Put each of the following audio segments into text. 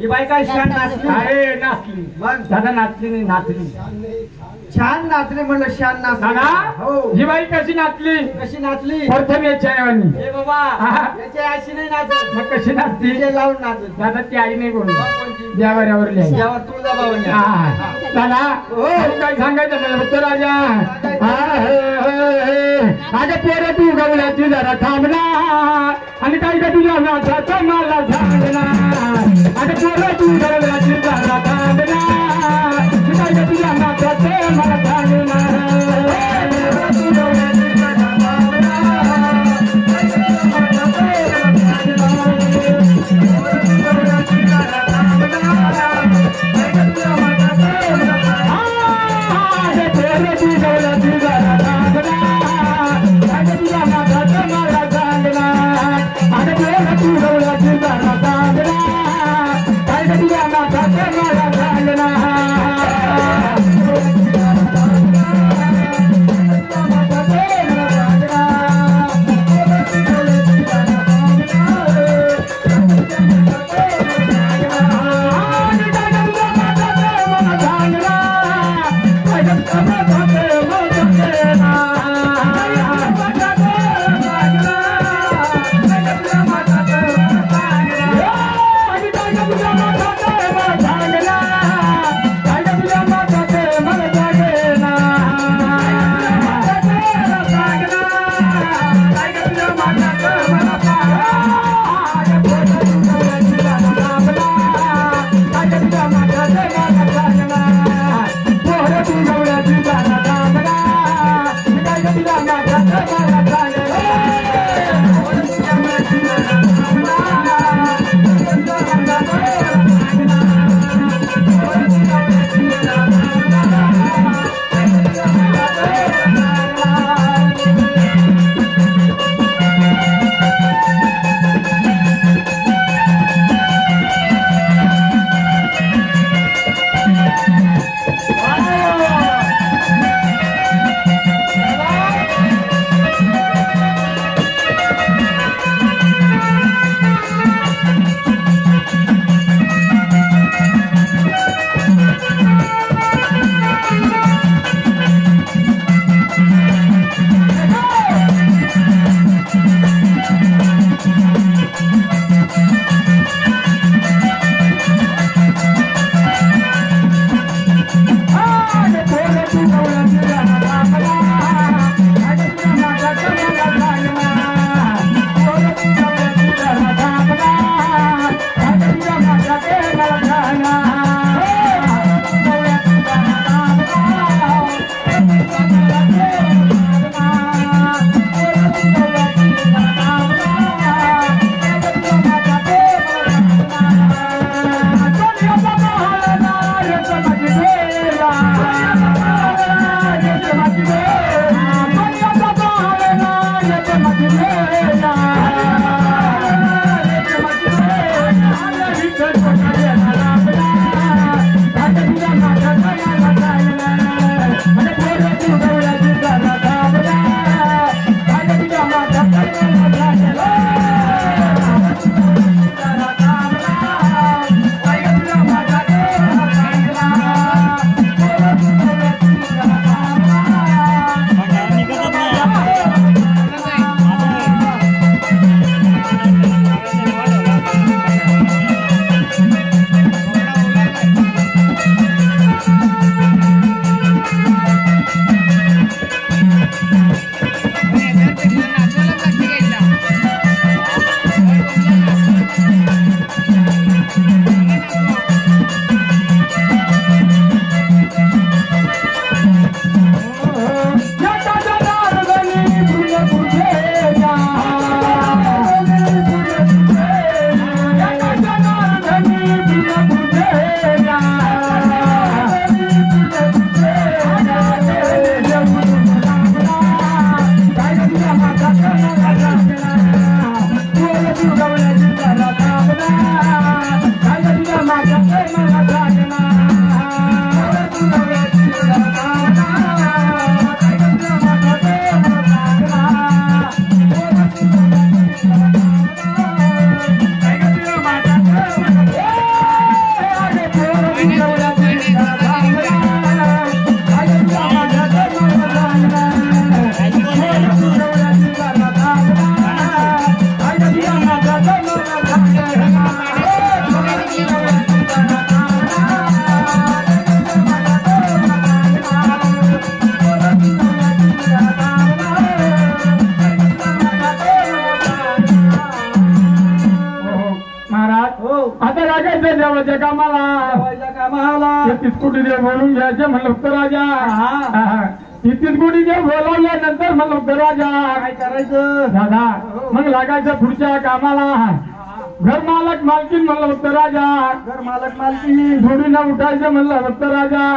ही बाई काय छान नाचली अरे नाचली मग दादा नाचली नाही नाचली छान नाचली म्हणलं छान नाचली दादा हो ही बाई कशी नाचली कशी नाचली प्रथम याच्या ऐवणी ए बाबा हा. याची अशी नाही नाचत मग कशी नाचती तिचे लावून नाचत दादा ती आई नाही बोलू मग कोणची देवाऱ्यावर लिहायची यावर तुळजाभवानी दादा हो. काय सांगायचं मला फक्त राजा अगं पोरं तू गवल्याची जरा थांबणार आणि काय का तुझ्या नाचाचं मला सांगणार अगं पोरं तू गवल्याची जरा थांबणार काय का तुझ्या नाचाचं मला सांगणार देवाच्या कामाला देवाच्या कामाला 33 कोटी देव बोलून घ्यायचे म्हणलं होतं राजा. हा. 33 कोटी देव बोलावल्यानंतर म्हणलं होतं राजा काय करायचं दादा मग लागायचं पुढच्या कामाला. घर मालक मालकीन म्हणलं होतं राजा. घर मालक मालकी जोडीनं उठायचं म्हणलं होतं राजा.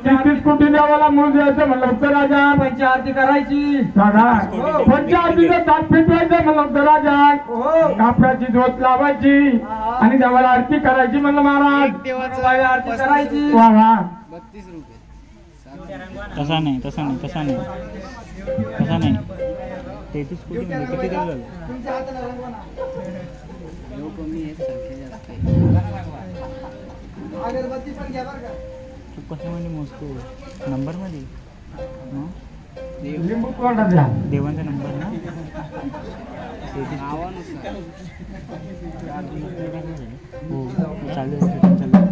33 कोटी देवाला मूळ द्यायचं म्हणलं होतं राजा. पंचारती करायची दादा पंचायतीचं ताट फिटवायचं म्हणलं होतं राजा. हो कापडाची ज्योत लावायची आणि देवाला आरती करायची म्हणलं महाराज. देवाची आरती करायची. वा वा. तसा नाही 33 कोटी म्हणजे किती देव झालं. अगरबत्ती पण घ्या बरं का. तू कशामध्ये मोजतो नंबरमध्ये लिंबू कोरडा द्या. देवांचा नंबर ना 33 हो चालेल.